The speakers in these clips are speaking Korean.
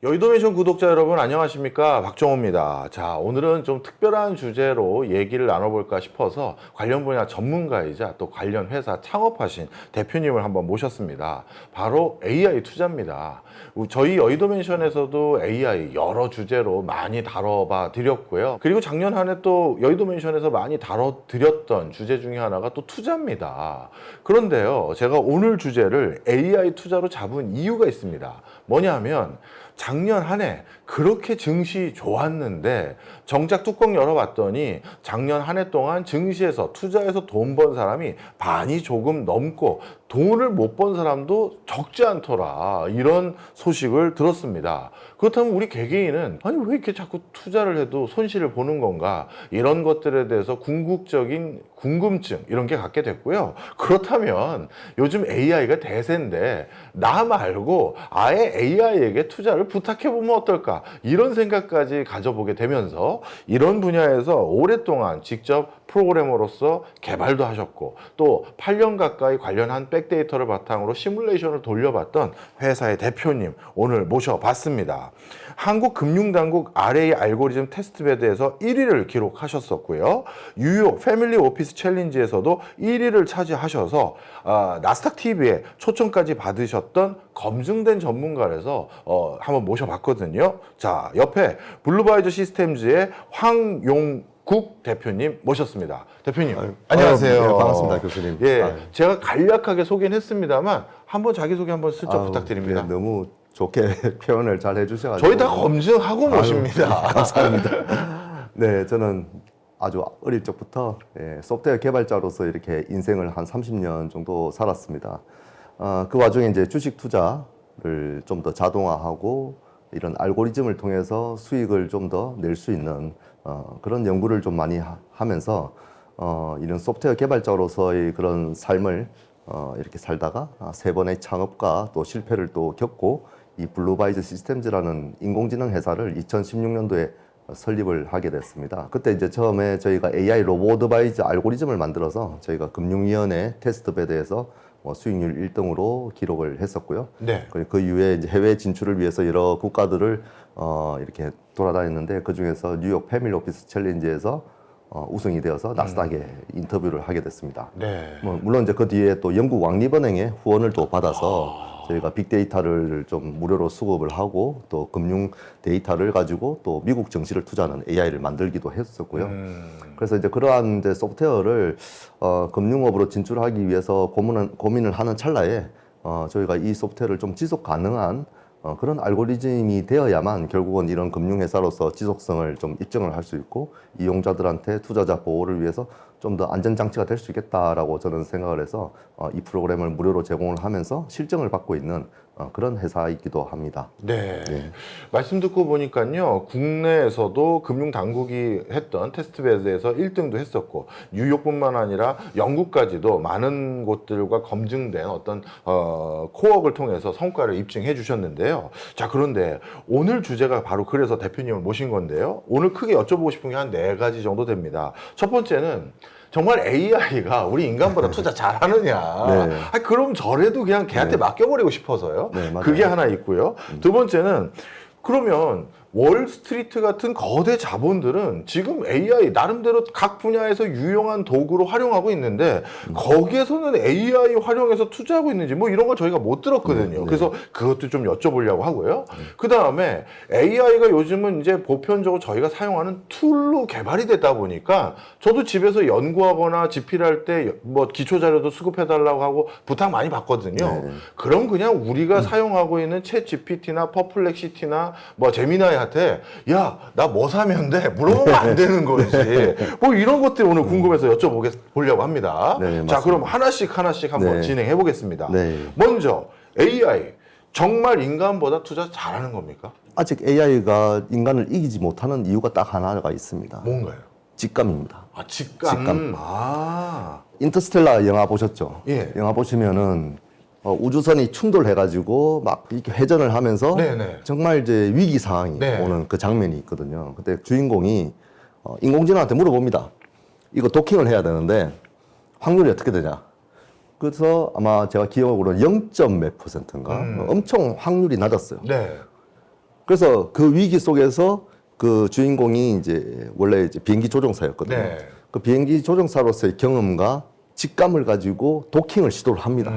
여의도맨션 구독자 여러분 안녕하십니까, 박정호입니다. 자, 오늘은 좀 특별한 주제로 얘기를 나눠볼까 싶어서 관련 분야 전문가이자 또 관련 회사 창업하신 대표님을 한번 모셨습니다. 바로 AI 투자입니다. 저희 여의도맨션에서도 AI 여러 주제로 많이 다뤄봐 드렸고요. 그리고 작년 한 해 또 여의도맨션에서 많이 다뤄드렸던 주제 중에 하나가 또 투자입니다. 그런데요, 제가 오늘 주제를 AI 투자로 잡은 이유가 있습니다. 뭐냐 하면 작년 한 해 그렇게 증시 좋았는데 정작 뚜껑 열어봤더니 작년 한 해 동안 증시에서 투자해서 돈 번 사람이 반이 조금 넘고 돈을 못 번 사람도 적지 않더라, 이런 소식을 들었습니다. 그렇다면 우리 개개인은 아니 왜 이렇게 자꾸 투자를 해도 손실을 보는 건가, 이런 것들에 대해서 궁극적인 궁금증 이런 게 갖게 됐고요. 그렇다면 요즘 AI가 대세인데 나 말고 아예 AI에게 투자를 부탁해보면 어떨까, 이런 생각까지 가져보게 되면서 이런 분야에서 오랫동안 직접 프로그래머로서 개발도 하셨고 또 8년 가까이 관련한 백데이터를 바탕으로 시뮬레이션을 돌려봤던 회사의 대표님 오늘 모셔봤습니다. 한국금융당국 RA 알고리즘 테스트베드에서 1위를 기록하셨었고요. 뉴욕 패밀리 오피스 챌린지에서도 1위를 차지하셔서 나스닥 TV에 초청까지 받으셨던 검증된 전문가라서 한번 모셔봤거든요. 자, 옆에 블루바이저 시스템즈의 황용국 대표님 모셨습니다. 대표님, 안녕하세요. 네, 반갑습니다, 교수님. 예, 제가 간략하게 소개는 했습니다.만 한번 자기소개 한번 슬쩍 부탁드립니다. 네, 너무 좋게 표현을 잘 해주셔가지고 저희 다 검증하고 모십니다. 감사합니다. 네, 저는 아주 어릴 적부터 소프트웨어 개발자로서 이렇게 인생을 한 30년 정도 살았습니다. 그 와중에 이제 주식 투자를 좀 더 자동화하고 이런 알고리즘을 통해서 수익을 좀 더 낼 수 있는 그런 연구를 좀 많이 하면서 이런 소프트웨어 개발자로서의 그런 삶을 이렇게 살다가 3번의 창업과 또 실패를 또 겪고 이 블루바이저 시스템즈라는 인공지능 회사를 2016년도에 설립을 하게 됐습니다. 그때 이제 처음에 저희가 AI 로보 어드바이저 알고리즘을 만들어서 저희가 금융위원회 테스트베드에서 수익률 1등으로 기록을 했었고요. 네. 그 이후에 이제 해외 진출을 위해서 여러 국가들을 이렇게 돌아다녔는데 그 중에서 뉴욕 패밀리 오피스 챌린지에서 우승이 되어서 나스닥에 인터뷰를 하게 됐습니다. 네. 물론 이제 그 뒤에 또 영국 왕립은행의 후원을 또 받아서 저희가 빅데이터를 좀 무료로 수급을 하고 또 금융 데이터를 가지고 또 미국 증시를 투자하는 AI를 만들기도 했었고요. 그래서 이제 그러한 이제 소프트웨어를 금융업으로 진출하기 위해서 고민을 하는 찰나에 저희가 이 소프트웨어를 좀 지속 가능한 그런 알고리즘이 되어야만 결국은 이런 금융회사로서 지속성을 좀 입증을 할 수 있고 이용자들한테 투자자 보호를 위해서 좀 더 안전장치가 될 수 있겠다라고 저는 생각을 해서 이 프로그램을 무료로 제공을 하면서 실증을 받고 있는 그런 회사이기도 합니다. 네. 말씀 듣고 보니까요, 국내에서도 금융당국이 했던 테스트베드에서 1등도 했었고 뉴욕뿐만 아니라 영국까지도 많은 곳들과 검증된 어떤 코어를 통해서 성과를 입증해 주셨는데요. 자, 그런데 오늘 주제가 바로 그래서 대표님을 모신 건데요. 오늘 크게 여쭤보고 싶은 게 한 4가지 정도 됩니다. 첫 번째는 정말 AI가 우리 인간보다 투자 잘하느냐. 네. 그럼 저래도 그냥 걔한테 맡겨버리고 싶어서요. 네, 맞아요. 그게 하나 있고요. 두 번째는 그러면 월스트리트 같은 거대 자본들은 지금 AI 나름대로 각 분야에서 유용한 도구로 활용하고 있는데 거기에서는 AI 활용해서 투자하고 있는지 뭐 이런 걸 저희가 못 들었거든요. 그래서 그것도 좀 여쭤보려고 하고요. 그 다음에 AI가 요즘은 이제 보편적으로 저희가 사용하는 툴로 개발이 되다 보니까 저도 집에서 연구하거나 집필할 때 뭐 기초 자료도 수급해달라고 하고 부탁 많이 받거든요. 그럼 그냥 우리가 사용하고 있는 챗 GPT나 퍼플렉시티나 뭐 제미나이한테 야, 나 뭐 사면 돼? 물어보면 안 되는 거지. 뭐 이런 것들 오늘 궁금해서 여쭤보려고 합니다. 네, 자, 맞습니다. 그럼 하나씩 한번 네. 진행해 보겠습니다. 네. 먼저 AI 정말 인간보다 투자 잘하는 겁니까? 아직 AI가 인간을 이기지 못하는 이유가 딱 하나가 있습니다. 뭔가요? 직감입니다. 아, 직감. 직감. 아, 인터스텔라 영화 보셨죠? 예. 영화 보시면은 우주선이 충돌해가지고 막 이렇게 회전을 하면서 네네. 정말 이제 위기 상황이 네. 오는 그 장면이 있거든요. 그때 주인공이 인공지능한테 물어봅니다. 이거 도킹을 해야 되는데 확률이 어떻게 되냐? 그래서 아마 제가 기억으로는 0몇 %인가 엄청 확률이 낮았어요. 네. 그래서 그 위기 속에서 그 주인공이 이제 원래 이제 비행기 조종사였거든요. 네. 그 비행기 조종사로서의 경험과 직감을 가지고 도킹을 시도를 합니다.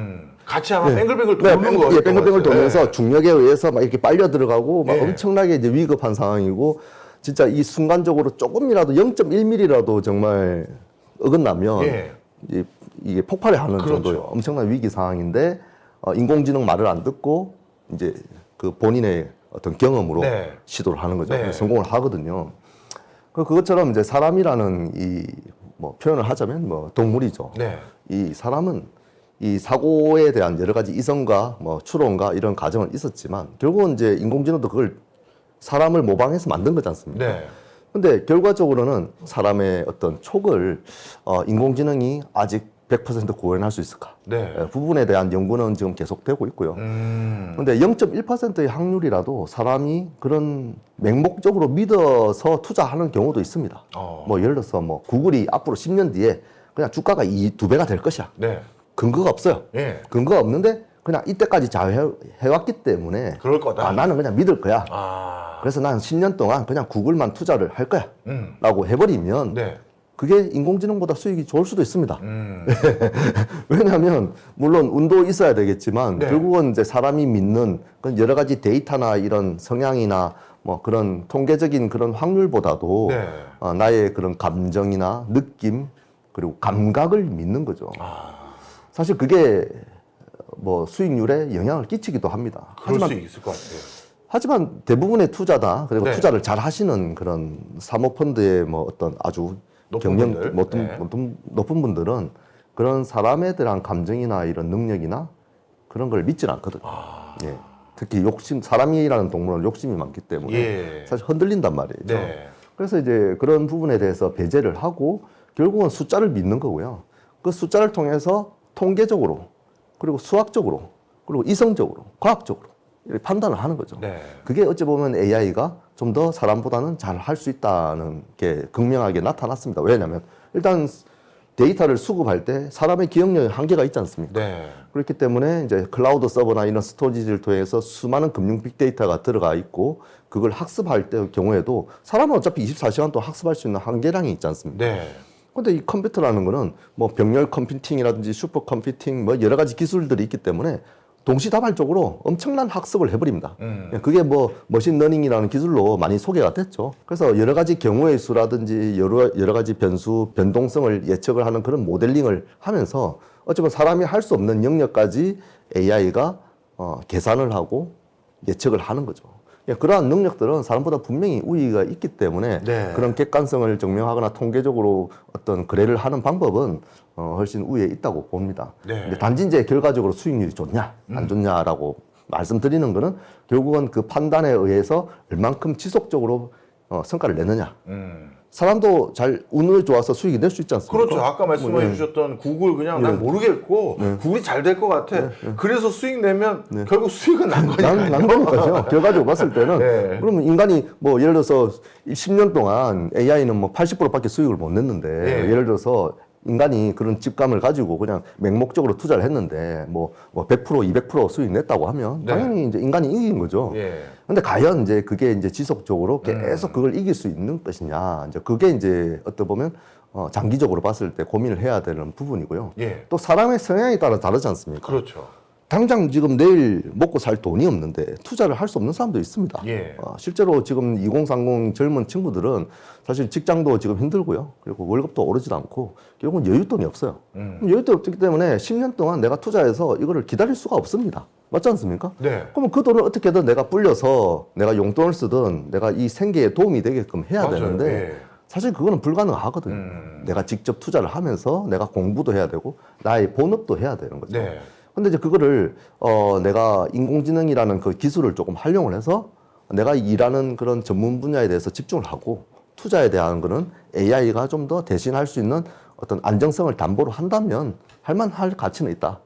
같이 아마 뱅글뱅글 네, 도는 거예요. 예, 뱅글뱅글 돌면서 네. 중력에 의해서 막 이렇게 빨려 들어가고 막 예. 엄청나게 이제 위급한 상황이고 진짜 이 순간적으로 조금이라도 0.1mm라도 정말 어긋나면 예. 이게 폭발을 하는 그렇죠. 정도의 엄청난 위기 상황인데 인공지능 말을 안 듣고 이제 그 본인의 어떤 경험으로 네. 시도를 하는 거죠. 네. 그래서 성공을 하거든요. 그것처럼 이제 사람이라는 이 뭐 표현을 하자면 뭐 동물이죠. 네. 이 사람은 이 사고에 대한 여러 가지 이성과 뭐 추론과 이런 과정은 있었지만 결국은 이제 인공지능도 그걸 사람을 모방해서 만든 거지 않습니까? 네. 근데 결과적으로는 사람의 어떤 촉을 인공지능이 아직 100% 구현할 수 있을까? 네. 부분에 대한 연구는 지금 계속되고 있고요. 근데 0.1%의 확률이라도 사람이 그런 맹목적으로 믿어서 투자하는 경우도 있습니다. 뭐 예를 들어서 뭐 구글이 앞으로 10년 뒤에 그냥 주가가 2배가 될 것이야. 네. 근거가 없어요. 예. 근거가 없는데 그냥 이때까지 잘 해왔기 때문에 그럴 거다. 나는 그냥 믿을 거야. 아. 그래서 난 10년 동안 그냥 구글만 투자를 할 거야. 라고 해버리면 네. 그게 인공지능보다 수익이 좋을 수도 있습니다. 왜냐하면 물론 운도 있어야 되겠지만 네. 결국은 이제 사람이 믿는 그런 여러 가지 데이터나 이런 성향이나 뭐 그런 통계적인 그런 확률보다도 네. 나의 그런 감정이나 느낌 그리고 감각을 믿는 거죠. 사실 그게 뭐 수익률에 영향을 끼치기도 합니다. 그럴 수 있을 것 같아요. 하지만 대부분의 투자다 그리고 네. 투자를 잘 하시는 그런 사모펀드의 뭐 어떤 아주 높은 경영 분들. 높은 분들은 그런 사람에 대한 감정이나 이런 능력이나 그런 걸 믿지는 않거든요. 예. 특히 사람이라는 동물은 욕심이 많기 때문에 예. 사실 흔들린단 말이죠. 네. 그래서 이제 그런 부분에 대해서 배제를 하고 결국은 숫자를 믿는 거고요. 그 숫자를 통해서 통계적으로 그리고 수학적으로 그리고 이성적으로 과학적으로 이렇게 판단을 하는 거죠. 네. 그게 어찌 보면 AI가 좀 더 사람보다는 잘 할 수 있다는 게 극명하게 나타났습니다. 왜냐하면 일단 데이터를 수급할 때 사람의 기억력에 한계가 있지 않습니까? 네. 그렇기 때문에 이제 클라우드 서버나 이런 스토리지를 통해서 수많은 금융 빅데이터가 들어가 있고 그걸 학습할 때 경우에도 사람은 어차피 24시간 동안 학습할 수 있는 한계량이 있지 않습니까? 네. 근데 이 컴퓨터라는 거는 뭐 병렬 컴퓨팅이라든지 슈퍼 컴퓨팅 뭐 여러 가지 기술들이 있기 때문에 동시다발적으로 엄청난 학습을 해버립니다. 그게 뭐 머신러닝이라는 기술로 많이 소개가 됐죠. 그래서 여러 가지 경우의 수라든지 여러 가지 변수, 변동성을 예측을 하는 그런 모델링을 하면서 어쩌면 사람이 할 수 없는 영역까지 AI가 계산을 하고 예측을 하는 거죠. 그러한 능력들은 사람보다 분명히 우위가 있기 때문에 네. 그런 객관성을 증명하거나 통계적으로 어떤 거래를 하는 방법은 훨씬 우위에 있다고 봅니다. 네. 근데 단지 이제 결과적으로 수익률이 좋냐 안 좋냐라고 말씀드리는 거는 결국은 그 판단에 의해서 얼만큼 지속적으로 성과를 내느냐. 사람도 잘 운이 좋아서 수익이 낼 수 있지 않습니까? 그렇죠. 아까 말씀해 예. 주셨던 구글 그냥 난 모르겠고 구글이 잘 될 것 같아. 그래서 수익 내면 결국 수익은 난 거니까요. 난 거니까요. 결과적으로 봤을 때는 네. 그러면 인간이 뭐 예를 들어서 10년 동안 AI는 뭐 80%밖에 수익을 못 냈는데 네. 예를 들어서 인간이 그런 직감을 가지고 그냥 맹목적으로 투자를 했는데 뭐 100%, 200% 수익 냈다고 하면 네. 당연히 이제 인간이 이긴 거죠. 예. 근데 과연 이제 그게 이제 지속적으로 계속 그걸 이길 수 있는 것이냐. 이제 그게 이제 어떻게 보면 장기적으로 봤을 때 고민을 해야 되는 부분이고요. 예. 또 사람의 성향에 따라 다르지 않습니까? 그렇죠. 당장 지금 내일 먹고 살 돈이 없는데 투자를 할 수 없는 사람도 있습니다. 예. 실제로 지금 2030 젊은 친구들은 사실 직장도 지금 힘들고요. 그리고 월급도 오르지도 않고 결국은 여윳돈이 없어요. 여윳돈이 없기 때문에 10년 동안 내가 투자해서 이거를 기다릴 수가 없습니다. 맞지 않습니까? 네. 그러면 그 돈을 어떻게든 내가 불려서 내가 용돈을 쓰든 내가 이 생계에 도움이 되게끔 해야 맞아요. 되는데 예. 사실 그거는 불가능하거든요. 내가 직접 투자를 하면서 내가 공부도 해야 되고 나의 본업도 해야 되는 거죠. 네. 근데 이제 그거를 내가 인공지능이라는 그 기술을 조금 활용을 해서 내가 일하는 그런 전문 분야에 대해서 집중을 하고 투자에 대한 거는 AI가 좀 더 대신할 수 있는 어떤 안정성을 담보로 한다면 할만할 가치는 있다.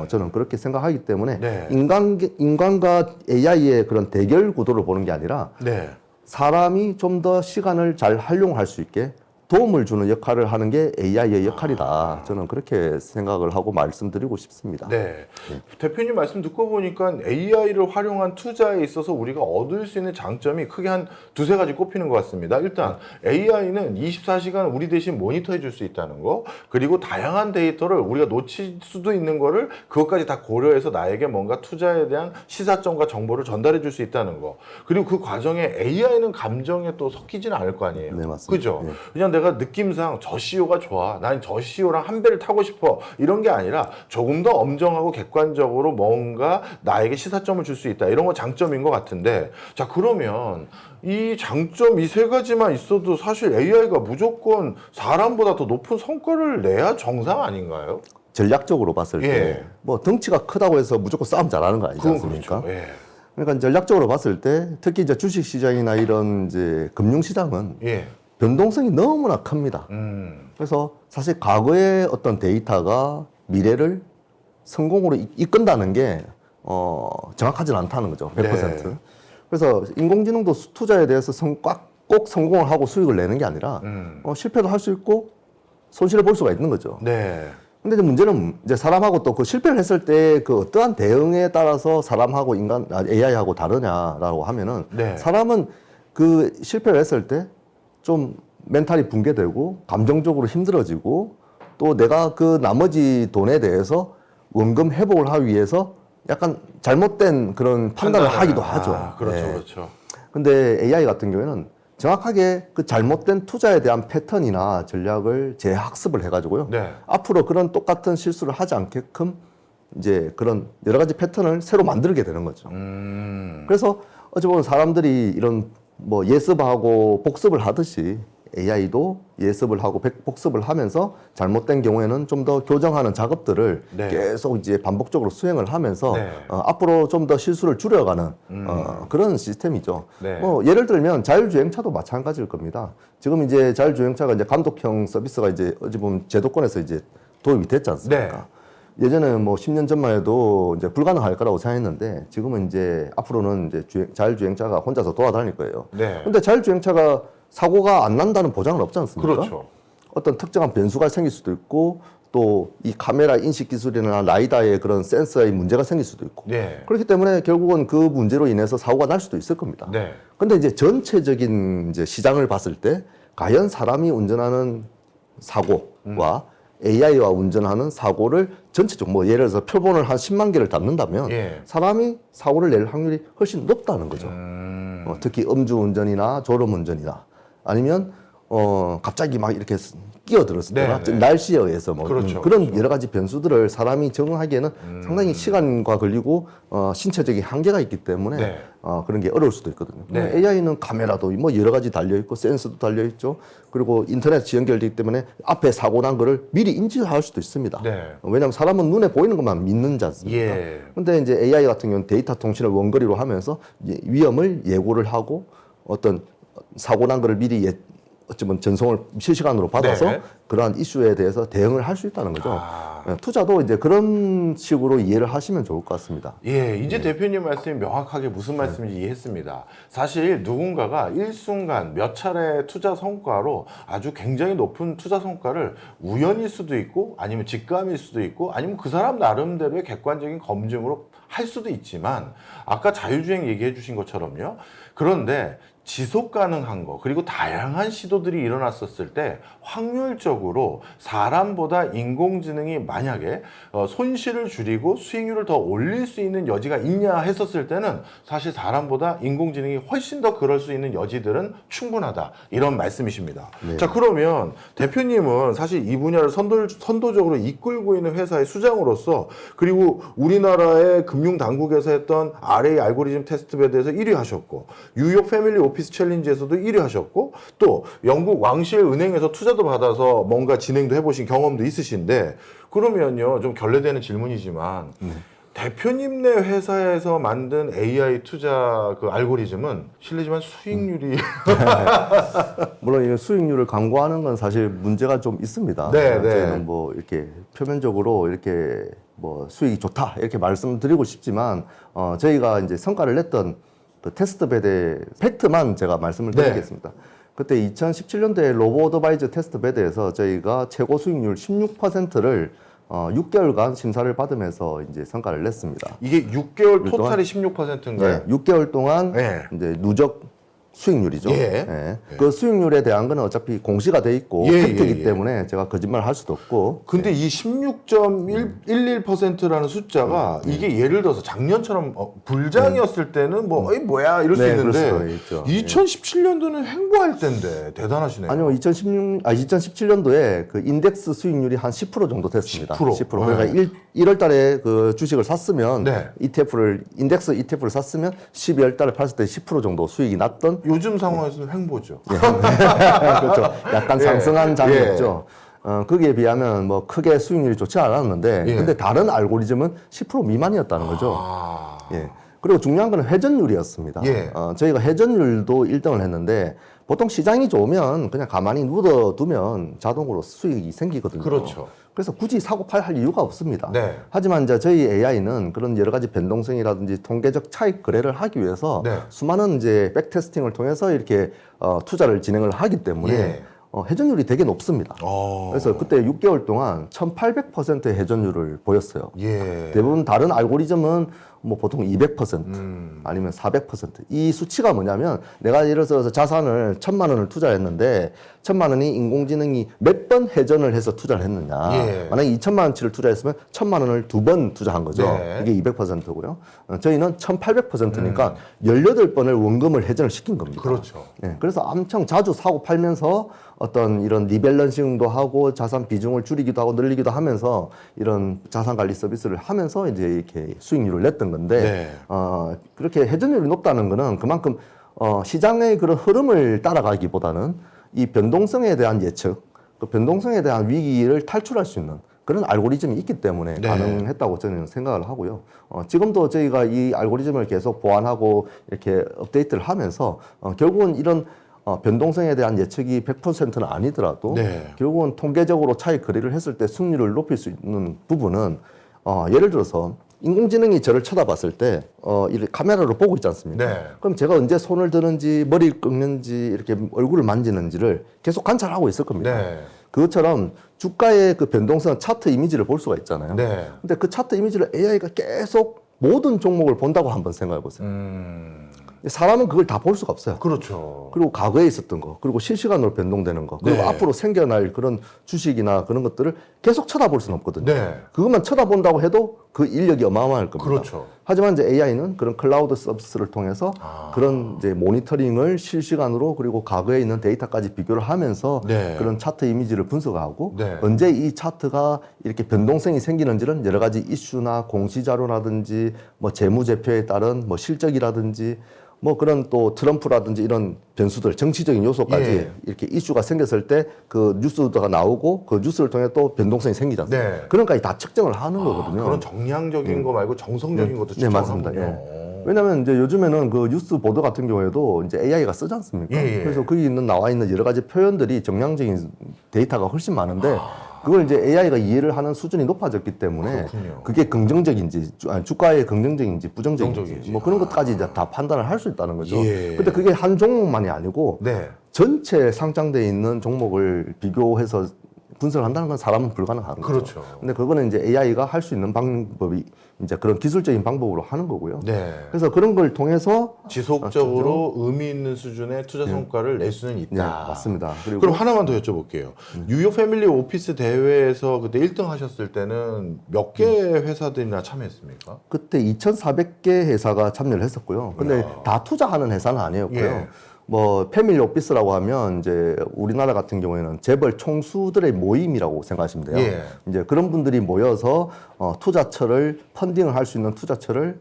저는 그렇게 생각하기 때문에 네. 인간과 AI의 그런 대결 구도를 보는 게 아니라 네. 사람이 좀 더 시간을 잘 활용할 수 있게 도움을 주는 역할을 하는 게 AI의 역할이다. 저는 그렇게 생각을 하고 말씀드리고 싶습니다. 네. 대표님 말씀 듣고 보니까 AI를 활용한 투자에 있어서 우리가 얻을 수 있는 장점이 크게 한 두세 가지 꼽히는 것 같습니다. 일단 AI는 24시간 우리 대신 모니터해 줄 수 있다는 거, 그리고 다양한 데이터를 우리가 놓칠 수도 있는 거를 그것까지 다 고려해서 나에게 뭔가 투자에 대한 시사점과 정보를 전달해 줄 수 있다는 거, 그리고 그 과정에 AI는 감정에 또 섞이지는 않을 거 아니에요. 네, 맞습니다. 그죠? 네. 그냥 내가 느낌상 저 CEO가 좋아, 난 저 CEO랑 한 배를 타고 싶어, 이런 게 아니라 조금 더 엄정하고 객관적으로 뭔가 나에게 시사점을 줄 수 있다, 이런 거 장점인 것 같은데, 자 그러면 이 장점 이 세 가지만 있어도 사실 AI가 무조건 사람보다 더 높은 성과를 내야 정상 아닌가요? 전략적으로 봤을 때 예. 뭐 덩치가 크다고 해서 무조건 싸움 잘하는 거 아니지 그건 않습니까? 그렇죠. 예. 그러니까 전략적으로 봤을 때 특히 이제 주식 시장이나 이런 이제 금융 시장은 예. 변동성이 너무나 큽니다. 그래서 사실 과거의 어떤 데이터가 미래를 성공으로 이끈다는 게 정확하진 않다는 거죠. 100%. 네. 그래서 인공지능도 투자에 대해서 꼭 성공을 하고 수익을 내는 게 아니라 실패도 할 수 있고 손실을 볼 수가 있는 거죠. 네. 근데 이제 문제는 이제 사람하고 또 그 실패를 했을 때 그 어떠한 대응에 따라서 사람하고 AI하고 다르냐라고 하면은 네. 사람은 그 실패를 했을 때 좀 멘탈이 붕괴되고 감정적으로 힘들어지고 또 내가 그 나머지 돈에 대해서 원금 회복을 하기 위해서 약간 잘못된 그런 판단을 하기도 하죠. 그렇죠, 네. 그렇죠. 근데 AI 같은 경우에는 정확하게 그 잘못된 투자에 대한 패턴이나 전략을 재학습을 해가지고요. 네. 앞으로 그런 똑같은 실수를 하지 않게끔 이제 그런 여러 가지 패턴을 새로 만들게 되는 거죠. 그래서 어찌 보면 사람들이 이런 뭐 예습하고 복습을 하듯이 AI도 예습을 하고 복습을 하면서 잘못된 경우에는 좀 더 교정하는 작업들을 네. 계속 이제 반복적으로 수행을 하면서 네. 앞으로 좀 더 실수를 줄여가는 그런 시스템이죠. 네. 뭐 예를 들면 자율주행차도 마찬가지일 겁니다. 지금 이제 자율주행차가 이제 감독형 서비스가 이제 어찌 보면 제도권에서 이제 도입이 됐지 않습니까? 예전에는 뭐 10년 전만 해도 이제 불가능할 거라고 생각했는데 지금은 이제 앞으로는 이제 자율주행차가 혼자서 돌아다닐 거예요. 네. 근데 자율주행차가 사고가 안 난다는 보장은 없지 않습니까? 그렇죠. 어떤 특정한 변수가 생길 수도 있고 또 이 카메라 인식 기술이나 라이다의 그런 센서의 문제가 생길 수도 있고 네. 그렇기 때문에 결국은 그 문제로 인해서 사고가 날 수도 있을 겁니다. 네. 근데 이제 전체적인 이제 시장을 봤을 때 과연 사람이 운전하는 사고와 AI와 운전하는 사고를 전체적으로 뭐 예를 들어서 표본을 한 10만 개를 담는다면 예. 사람이 사고를 낼 확률이 훨씬 높다는 거죠. 특히 음주운전이나 졸음운전이나 아니면 갑자기 막 이렇게 끼어들었을 때나 네, 네. 날씨에 의해서 뭐 그렇죠, 그런 그렇죠. 여러 가지 변수들을 사람이 적응하기에는 상당히 시간과 걸리고 신체적인 한계가 있기 때문에 네. 그런 게 어려울 수도 있거든요. 네. AI는 카메라도 뭐 여러 가지 달려 있고 센서도 달려 있죠. 그리고 인터넷이 연결되기 때문에 앞에 사고 난 거를 미리 인지할 수도 있습니다. 네. 왜냐하면 사람은 눈에 보이는 것만 믿는지 않습니까? 예. 근데 이제 AI 같은 경우는 데이터 통신을 원거리로 하면서 이제 위험을 예고를 하고 어떤 사고 난 거를 미리 어쩌면 전송을 실시간으로 받아서 네. 그러한 이슈에 대해서 대응을 할 수 있다는 거죠. 아. 투자도 이제 그런 식으로 이해를 하시면 좋을 것 같습니다. 예, 이제 대표님 말씀이 명확하게 무슨 말씀인지 이해했습니다. 사실 누군가가 일순간 몇 차례 투자 성과로 아주 굉장히 높은 투자 성과를 우연일 수도 있고 아니면 직감일 수도 있고 아니면 그 사람 나름대로의 객관적인 검증으로 할 수도 있지만 아까 자율주행 얘기해 주신 것처럼요. 그런데 지속 가능한 거 그리고 다양한 시도들이 일어났었을 때 확률적으로 사람보다 인공지능이 만약에 손실을 줄이고 수익률을 더 올릴 수 있는 여지가 있냐 했었을 때는 사실 사람보다 인공지능이 훨씬 더 그럴 수 있는 여지들은 충분하다 이런 말씀이십니다. 네. 자 그러면 대표님은 사실 이 분야를 선도적으로 이끌고 있는 회사의 수장으로서 그리고 우리나라의 금융당국에서 했던 RA 알고리즘 테스트베드에서 1위 하셨고 뉴욕 패밀리 오피스 챌린지에서도 1위 하셨고 또 영국 왕실 은행에서 투자도 받아서 뭔가 진행도 해보신 경험도 있으신데 그러면요 좀 결례되는 질문이지만 대표님 네 회사에서 만든 AI 투자 그 알고리즘은 실례지만 수익률이 물론 이 수익률을 강구하는 건 사실 문제가 좀 있습니다. 네, 네. 저희는 뭐 이렇게 표면적으로 이렇게 뭐 수익이 좋다 이렇게 말씀드리고 싶지만 저희가 이제 성과를 냈던 그 테스트 베드의 팩트만 제가 말씀을 네. 드리겠습니다. 그때 2017년도에 로보어드바이저 테스트 베드에서 저희가 최고 수익률 16%를 6개월간 심사를 받으면서 이제 성과를 냈습니다. 이게 6개월 토탈이 16%인가요? 네, 6개월 동안 네. 이제 누적 수익률이죠. 예. 예. 그 수익률에 대한 거는 어차피 공시가 돼 있고 예, 팩트이기 예. 때문에 제가 거짓말을 할 수도 없고. 근데 이 16.11%라는 숫자가 이게 예를 들어서 작년처럼 불장이었을 때는 뭐 어이 뭐야 이럴 수 네, 있는데 그럴 수도 있죠. 2017년도는 횡보할 때인데 대단하시네요. 아니요, 2017년도에 그 인덱스 수익률이 한 10% 정도 됐습니다. 10%. 그러니까 네. 1월 달에 그 주식을 샀으면 네. 인덱스 ETF를 샀으면 12월 달에 팔았을 때 10% 정도 수익이 났던 요즘 상황에서는 횡보죠. 그렇죠. 약간 예. 상승한 장이었죠. 거기에 비하면 뭐 크게 수익률이 좋지 않았는데 예. 근데 다른 알고리즘은 10% 미만이었다는 거죠. 아. 예. 그리고 중요한 건 회전율이었습니다. 예. 저희가 회전율도 1등을 했는데 보통 시장이 좋으면 그냥 가만히 묻어두면 자동으로 수익이 생기거든요. 그렇죠. 그래서 굳이 사고 팔 이유가 없습니다. 네. 하지만 이제 저희 AI는 그런 여러 가지 변동성이라든지 통계적 차익 거래를 하기 위해서 네. 수많은 이제 백테스팅을 통해서 이렇게 투자를 진행을 하기 때문에 예. 회전율이 되게 높습니다. 어. 그래서 그때 6개월 동안 1800%의 회전율을 보였어요. 예. 대부분 다른 알고리즘은 뭐 보통 200% 아니면 400%이 수치가 뭐냐면 내가 예를 들어서 자산을 1000만 원을 투자했는데 1000만 원이 인공지능이 몇 번 회전을 해서 투자를 했느냐. 예. 만약에 2000만 원치를 투자했으면 1000만 원을 2번 투자한 거죠. 네. 이게 200%고요. 저희는 1800%니까 18번을 원금을 회전을 시킨 겁니다. 그렇죠. 예, 그래서 엄청 자주 사고 팔면서 어떤 이런 리밸런싱도 하고 자산 비중을 줄이기도 하고 늘리기도 하면서 이런 자산 관리 서비스를 하면서 이제 이렇게 수익률을 냈던 건데 네. 그렇게 회전율이 높다는 거는 그만큼 시장의 그런 흐름을 따라가기보다는 이 변동성에 대한 예측, 그 변동성에 대한 위기를 탈출할 수 있는 그런 알고리즘이 있기 때문에 네. 가능했다고 저는 생각을 하고요. 지금도 저희가 이 알고리즘을 계속 보완하고 이렇게 업데이트를 하면서 결국은 이런 변동성에 대한 예측이 100%는 아니더라도 네. 결국은 통계적으로 차익 거래를 했을 때 승률을 높일 수 있는 부분은 예를 들어서 인공지능이 저를 쳐다봤을 때 이렇게 카메라로 보고 있지 않습니까? 네. 그럼 제가 언제 손을 드는지 머리를 꺾는지 이렇게 얼굴을 만지는지를 계속 관찰하고 있을 겁니다. 네. 그것처럼 주가의 그 변동성 차트 이미지를 볼 수가 있잖아요. 네. 근데 그 차트 이미지를 AI가 계속 모든 종목을 본다고 한번 생각해 보세요. 사람은 그걸 다 볼 수가 없어요. 그렇죠. 그리고 과거에 있었던 거, 그리고 실시간으로 변동되는 거, 그리고 네. 앞으로 생겨날 그런 주식이나 그런 것들을 계속 쳐다볼 수는 없거든요. 네. 그것만 쳐다본다고 해도 그 인력이 어마어마할 겁니다. 그렇죠. 하지만 이제 AI는 그런 클라우드 서비스를 통해서 아. 그런 이제 모니터링을 실시간으로 그리고 과거에 있는 데이터까지 비교를 하면서 네. 그런 차트 이미지를 분석하고 네. 언제 이 차트가 이렇게 변동성이 생기는지는 여러 가지 이슈나 공시자료라든지 뭐 재무제표에 따른 뭐 실적이라든지 뭐 그런 또 트럼프라든지 이런 변수들 정치적인 요소까지 예. 이렇게 이슈가 생겼을 때 그 뉴스가 나오고 그 뉴스를 통해 또 변동성이 생기지 않습니까? 네. 그런 것까지 다 측정을 하는 거거든요. 그런 정량적인 거 말고 정성적인 것도 네, 맞습니다. 측정하군요. 왜냐하면 이제 요즘에는 그 뉴스 보도 같은 경우에도 이제 AI가 쓰지 않습니까? 예, 예. 그래서 거기 나와 있는 여러 가지 표현들이 정량적인 데이터가 훨씬 많은데 그걸 이제 AI가 이해를 하는 수준이 높아졌기 때문에 그렇군요. 그게 긍정적인지 주가에 긍정적인지 부정적인지 부정적인지. 뭐 그런 것까지 이제 다 판단을 할 수 있다는 거죠. 예. 근데 그게 한 종목만이 아니고 네. 전체 상장돼 있는 종목을 비교해서 분석을 한다는 건 사람은 불가능한 거죠. 그렇죠. 근데 그거는 이제 AI가 할 수 있는 방법이 이제 그런 기술적인 방법으로 하는 거고요. 네. 그래서 그런 걸 통해서 지속적으로 의미 있는 수준의 투자 성과를 낼 수는 있다. 네, 맞습니다. 그리고 그럼 하나만 더 여쭤볼게요. 뉴욕 패밀리 오피스 대회에서 그때 1등 하셨을 때는 몇 개 회사들이나 참여했습니까? 그때 2,400개 회사가 참여를 했었고요. 근데 다 투자하는 회사는 아니었고요. 예. 뭐 패밀리 오피스라고 하면 이제 우리나라 같은 경우에는 재벌 총수들의 모임이라고 생각하시면 돼요. 예. 이제 그런 분들이 모여서 투자처를 펀딩을 할 수 있는 투자처를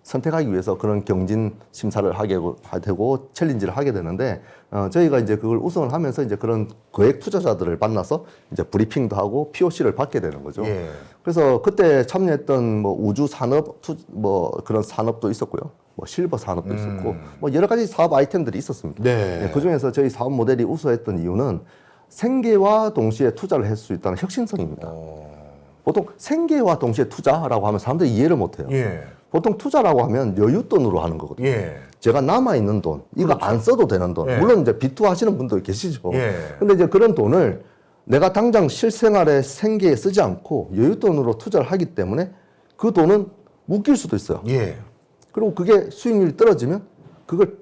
선택하기 위해서 그런 경진 심사를 하게 되고 챌린지를 하게 되는데 저희가 이제 그걸 우승을 하면서 이제 그런 거액 투자자들을 만나서 이제 브리핑도 하고 POC를 받게 되는 거죠. 예. 그래서 그때 참여했던 뭐 우주 산업 뭐 그런 산업도 있었고요. 뭐 실버 산업도 있었고 뭐 여러 가지 사업 아이템들이 있었습니다. 네. 그 중에서 저희 사업 모델이 우수했던 이유는 생계와 동시에 투자를 할 수 있다는 혁신성입니다. 보통 생계와 동시에 투자라고 하면 사람들이 이해를 못해요. 예. 보통 투자라고 하면 여윳돈으로 하는 거거든요. 예. 제가 남아있는 돈, 이거 안 써도 되는 돈. 예. 물론 이제 비투 하시는 분도 계시죠. 예. 근데 이제 그런 돈을 내가 당장 실생활에 생계에 쓰지 않고 여윳돈으로 투자를 하기 때문에 그 돈은 묶일 수도 있어요. 예. 그리고 그게 수익률이 떨어지면 그걸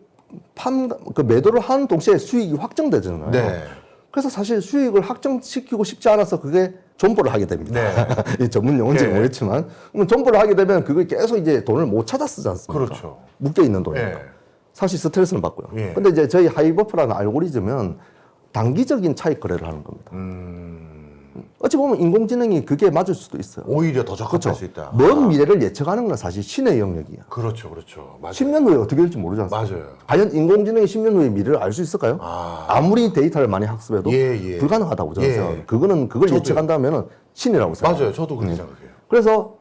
그 매도를 하는 동시에 수익이 확정되잖아요. 네. 그래서 사실 수익을 확정시키고 싶지 않아서 그게 존버를 하게 됩니다. 네. 이 전문 용어인지는 예. 모르겠지만, 그럼 존버를 하게 되면 그걸 계속 이제 돈을 못 찾아 쓰지 않습니까? 그렇죠. 묶여 있는 돈이니까. 예. 사실 스트레스는 받고요. 예. 근데 이제 저희 하이버프라는 알고리즘은 단기적인 차익 거래를 하는 겁니다. 어찌 보면 인공지능이 그게 맞을 수도 있어요. 오히려 더 적합할 그렇죠. 수 있다. 먼 미래를 예측하는 건 사실 신의 영역이야. 그렇죠, 그렇죠. 맞아요. 10년 후에 어떻게 될지 모르지 않습니까? 맞아요. 과연 인공지능이 10년 후의 미래를 알 수 있을까요? 아무리 데이터를 많이 학습해도 예. 불가능하다고 저는 예. 생각합니다. 그걸 저도요. 예측한다면 신이라고 생각해요. 맞아요. 저도 그렇게 생각해요. 그래서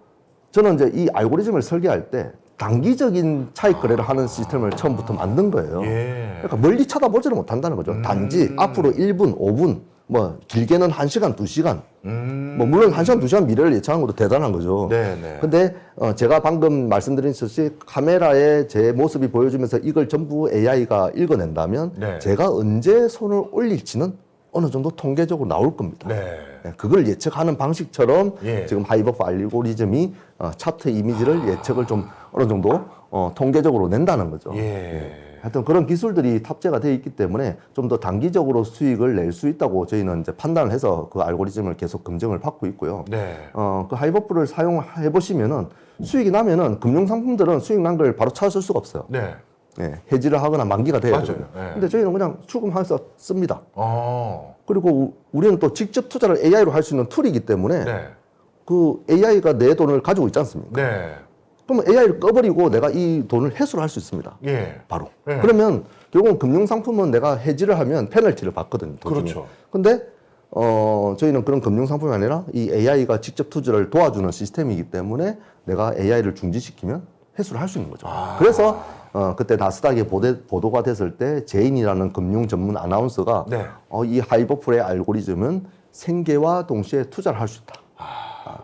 저는 이제 이 알고리즘을 설계할 때 단기적인 차익 거래를 하는 시스템을 처음부터 만든 거예요. 예. 그러니까 멀리 쳐다보지를 못한다는 거죠. 단지 앞으로 1분, 5분, 뭐 길게는 1시간, 2시간. 뭐 물론 1시간, 2시간 미래를 예측하는 것도 대단한 거죠. 네. 근데 제가 방금 말씀드렸듯이 카메라에 제 모습이 보여주면서 이걸 전부 AI가 읽어낸다면 네. 제가 언제 손을 올릴지는 어느 정도 통계적으로 나올 겁니다. 네. 그걸 예측하는 방식처럼 예. 지금 하이버프 알고리즘이 차트 이미지를 예측을 좀 어느 정도 통계적으로 낸다는 거죠. 예. 하여튼 그런 기술들이 탑재가 되어 있기 때문에 좀 더 단기적으로 수익을 낼 수 있다고 저희는 이제 판단을 해서 그 알고리즘을 계속 검증을 받고 있고요. 네. 그 하이버프를 사용해 보시면은 수익이 나면은 금융 상품들은 수익 난 걸 바로 찾을 수가 없어요. 네. 예, 해지를 하거나 만기가 돼야 맞아요. 되거든요. 예. 근데 저희는 그냥 출금해서 씁니다. 어. 그리고 우리는 또 직접 투자를 AI로 할 수 있는 툴이기 때문에 네. 그 AI가 내 돈을 가지고 있지 않습니까? 네. 그러면 AI를 꺼버리고 내가 이 돈을 회수를 할 수 있습니다. 예. 바로. 네. 그러면 결국은 금융상품은 내가 해지를 하면 페널티를 받거든요. 도중에. 그렇죠. 근데 저희는 그런 금융상품이 아니라 이 AI가 직접 투자를 도와주는 시스템이기 때문에 내가 AI를 중지시키면 회수를 할 수 있는 거죠. 그래서 그때 나스닥에 보도가 됐을 때 제인이라는 금융 전문 아나운서가 네. 이 하이버풀의 알고리즘은 생계와 동시에 투자를 할 수 있다.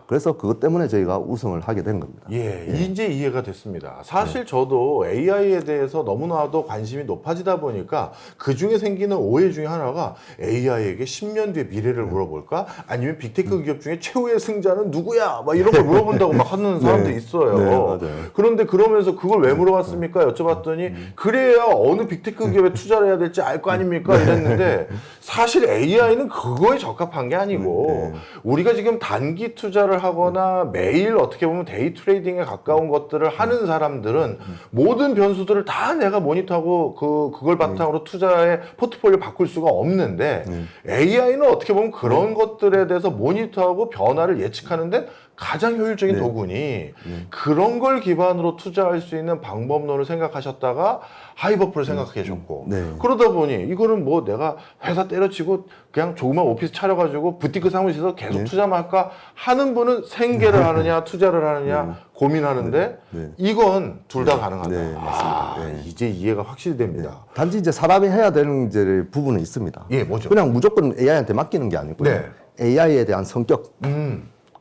그래서 그것 때문에 저희가 우승을 하게 된 겁니다. 예, 이제 이해가 됐습니다. 사실 저도 AI에 대해서 너무나도 관심이 높아지다 보니까 그 중에 생기는 오해 중에 하나가 AI에게 10년 뒤의 미래를 물어볼까? 아니면 빅테크 기업 중에 최후의 승자는 누구야? 막 이런 걸 물어본다고 막 하는 사람들이 있어요. 네, 맞아요. 그런데 그러면서 그걸 왜 물어봤습니까? 여쭤봤더니 그래야 어느 빅테크 기업에 투자를 해야 될지 알 거 아닙니까? 이랬는데 사실 AI는 그거에 적합한 게 아니고 우리가 지금 단기 투자를 하거나 매일 어떻게 보면 데이 트레이딩에 가까운 것들을 하는 사람들은 모든 변수들을 다 내가 모니터하고 그걸 바탕으로 투자의 포트폴리오 바꿀 수가 없는데 AI는 어떻게 보면 그런 것들에 대해서 모니터하고 변화를 예측하는 데 가장 효율적인 도구니 그런 걸 기반으로 투자할 수 있는 방법론을 생각하셨다가 하이버프를 생각하셨고 그러다 보니 이거는 뭐 내가 회사 때려치고 그냥 조그만 오피스 차려가지고 부티크 사무실에서 계속 투자만 할까 하는 분은 생계를 하느냐 투자를 하느냐 고민하는데 이건 둘 다 가능하다. 네, 맞습니다. 이제 이해가 확실히 됩니다. 단지 이제 사람이 해야 되는 이제 부분은 있습니다. 예, 뭐죠? 그냥 무조건 AI한테 맡기는 게 아니고요. 네. AI에 대한 성격,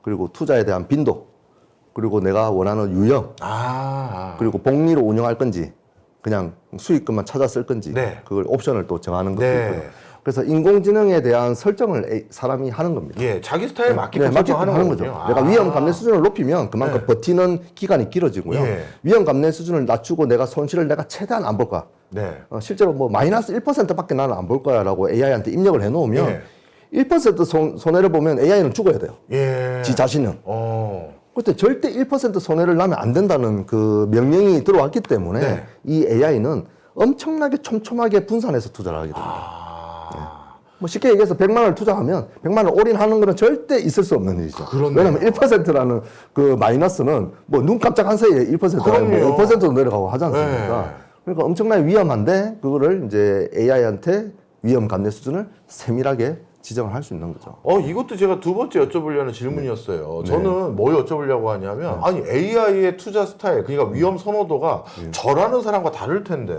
그리고 투자에 대한 빈도, 그리고 내가 원하는 유형, 그리고 복리로 운영할 건지, 그냥 수익금만 찾아 쓸 건지, 네. 그걸 옵션을 또 정하는 것도 네. 있고요. 그래서 인공지능에 대한 설정을 사람이 하는 겁니다. 예, 자기 스타일에 맞게 맞게 설정하는 하는 거군요. 거죠. 내가 위험 감내 수준을 높이면 그만큼 버티는 기간이 길어지고요. 예. 위험 감내 수준을 낮추고 내가 손실을 내가 최대한 안 볼 거야. 네. 실제로 뭐 마이너스 1%밖에 나는 안 볼 거야라고 AI한테 입력을 해놓으면 1% 손해를 보면 AI는 죽어야 돼요. 예. 지 자신은. 그때 절대 1% 손해를 나면 안 된다는 그 명령이 들어왔기 때문에 이 AI는 엄청나게 촘촘하게 분산해서 투자를 하게 됩니다. 뭐 쉽게 얘기해서 100만 원을 투자하면 100만 원 올인하는 거는 절대 있을 수 없는 일이죠. 그렇네요. 왜냐하면 1%라는 그 마이너스는 뭐 눈 깜짝한 사이에 1%가 뭐 5%도 내려가고 하지 않습니까? 그러니까 엄청나게 위험한데 그거를 이제 AI한테 위험 감내 수준을 세밀하게 지정을 할 수 있는 거죠. 이것도 제가 두 번째 여쭤보려는 질문이었어요. 저는 뭐 여쭤보려고 하냐면, 아니, AI의 투자 스타일, 그러니까 위험 선호도가 저라는 사람과 다를 텐데,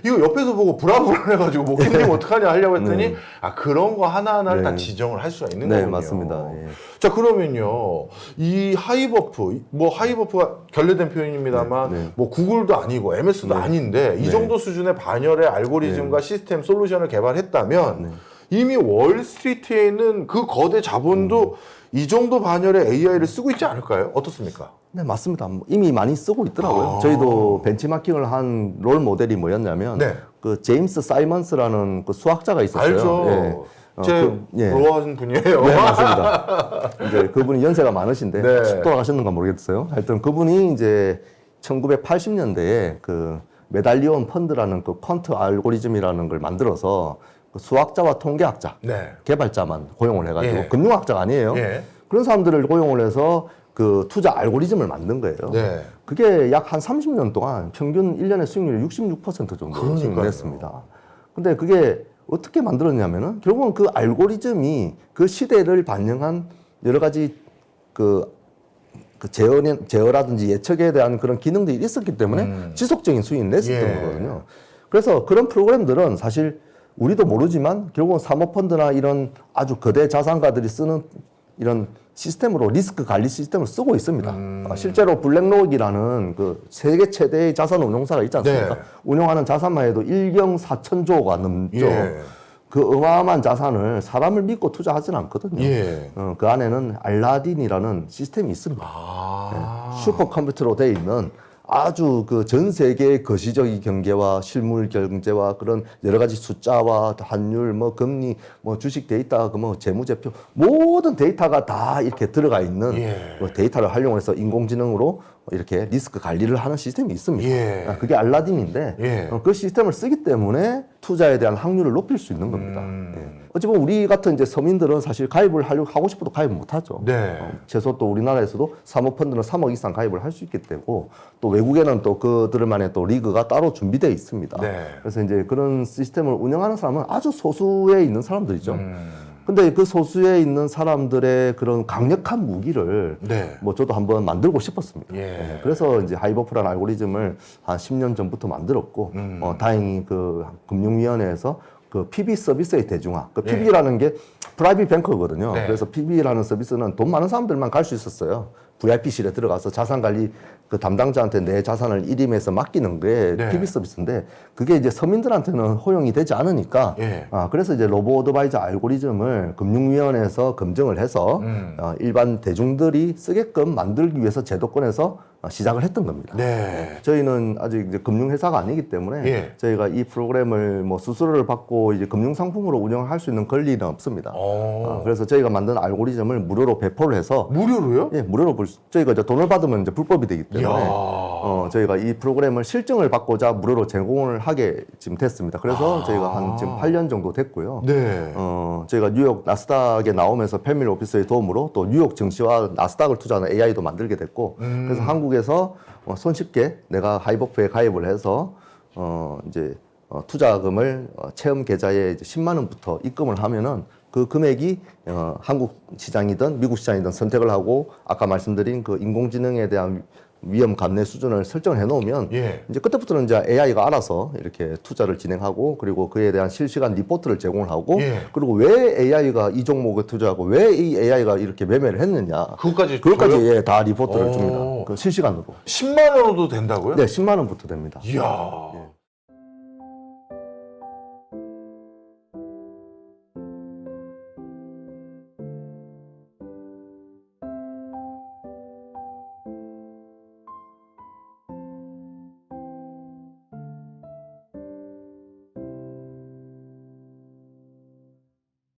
이거 옆에서 보고 불안불안해가지고, 뭐, 캔님 어떡하냐 하려고 했더니, 그런 거 하나하나를 다 지정을 할 수가 있는 네, 거군요. 맞습니다. 예. 자, 그러면요, 이 하이버프, 뭐, 하이버프가 결례된 표현입니다만, 뭐, 구글도 아니고, MS도 아닌데, 이 정도 수준의 반열의 알고리즘과 시스템 솔루션을 개발했다면, 이미 월스트리트에 있는 그 거대 자본도 이 정도 반열의 AI를 쓰고 있지 않을까요? 어떻습니까? 네, 맞습니다. 이미 많이 쓰고 있더라고요. 저희도 벤치마킹을 한 롤 모델이 뭐였냐면, 그 제임스 사이먼스라는 그 수학자가 있었어요. 알죠. 예. 제 부러워하는 분이에요. 네, 맞습니다. 이제 그분이 연세가 많으신데 돌아가셨는가 모르겠어요. 하여튼 그분이 이제 1980년대에 그 메달리온 펀드라는 그 퀀트 알고리즘이라는 걸 만들어서 그 수학자와 통계학자, 개발자만 고용을 해가지고 금융학자가 아니에요. 그런 사람들을 고용을 해서 그 투자 알고리즘을 만든 거예요. 그게 약 한 30년 동안 평균 1년에 수익률이 66% 정도 수익을 냈습니다. 근데 그게 어떻게 만들었냐면은 결국은 그 알고리즘이 그 시대를 반영한 여러 가지 그 제어라든지 예측에 대한 그런 기능들이 있었기 때문에 지속적인 수익을 냈었던 거거든요. 그래서 그런 프로그램들은 사실 우리도 모르지만 결국은 사모펀드나 이런 아주 거대 자산가들이 쓰는 이런 시스템으로 리스크 관리 시스템을 쓰고 있습니다. 실제로 블랙록이라는 그 세계 최대의 자산 운용사가 있지 않습니까? 운용하는 자산만 해도 1경 4천조가 넘죠. 그 어마어마한 자산을 사람을 믿고 투자하지는 않거든요. 그 안에는 알라딘이라는 시스템이 있습니다. 슈퍼컴퓨터로 되어 있는 아주 그 전 세계의 거시적인 경제와 실물 경제와 그런 여러 가지 숫자와 환율, 뭐 금리, 뭐 주식 데이터, 그 뭐 재무제표 모든 데이터가 다 이렇게 들어가 있는 그 데이터를 활용해서 인공지능으로 이렇게 리스크 관리를 하는 시스템이 있습니다. 그게 알라딘인데 그 시스템을 쓰기 때문에 투자에 대한 확률을 높일 수 있는 겁니다. 어찌 보면 우리 같은 이제 서민들은 사실 가입을 하고 싶어도 가입 못 하죠. 최소 또 우리나라에서도 사모펀드는 3억 이상 가입을 할 수 있게 되고 또 외국에는 또 그들만의 또 리그가 따로 준비되어 있습니다. 그래서 이제 그런 시스템을 운영하는 사람은 아주 소수에 있는 사람들이죠. 근데 그 소수에 있는 사람들의 그런 강력한 무기를 뭐 저도 한번 만들고 싶었습니다. 그래서 이제 하이버프라는 알고리즘을 한 10년 전부터 만들었고 다행히 그 금융위원회에서 그 PB 서비스의 대중화. 그 PB라는 게 프라이빗 뱅커거든요. 그래서 PB라는 서비스는 돈 많은 사람들만 갈 수 있었어요. VIP실에 들어가서 자산관리 그 담당자한테 내 자산을 일임해서 맡기는 게 PB 서비스인데 그게 이제 서민들한테는 허용이 되지 않으니까 그래서 이제 로보 어드바이저 알고리즘을 금융위원회에서 검증을 해서 일반 대중들이 쓰게끔 만들기 위해서 제도권에서 시작을 했던 겁니다. 저희는 아직 이제 금융회사가 아니기 때문에 저희가 이 프로그램을 뭐 수수료를 받고 이제 금융상품으로 운영을 할 수 있는 권리는 없습니다. 그래서 저희가 만든 알고리즘을 무료로 배포를 해서 무료로요? 예, 무료로 저희가 이제 돈을 받으면 이제 불법이 되기 때문에 저희가 이 프로그램을 실증을 받고자 무료로 제공을 하게 지금 됐습니다. 그래서 저희가 한 지금 8년 정도 됐고요. 저희가 뉴욕 나스닥에 나오면서 패밀리 오피스의 도움으로 또 뉴욕 증시와 나스닥을 투자하는 AI도 만들게 됐고 그래서 한국에서 손쉽게 내가 하이버프에 가입을 해서 이제 투자금을 체험 계좌에 이제 10만 원부터 입금을 하면은 그 금액이 한국 시장이든 미국 시장이든 선택을 하고 아까 말씀드린 그 인공지능에 대한 위험 감내 수준을 설정을 해놓으면 이제 그때부터는 이제 AI가 알아서 이렇게 투자를 진행하고 그리고 그에 대한 실시간 리포트를 제공을 하고 그리고 왜 AI가 이 종목에 투자하고 왜 이 AI가 이렇게 매매를 했느냐 그것까지 예, 다 리포트를 줍니다. 그 실시간으로. 10만 원도 된다고요? 네, 10만 원부터 됩니다. 이야.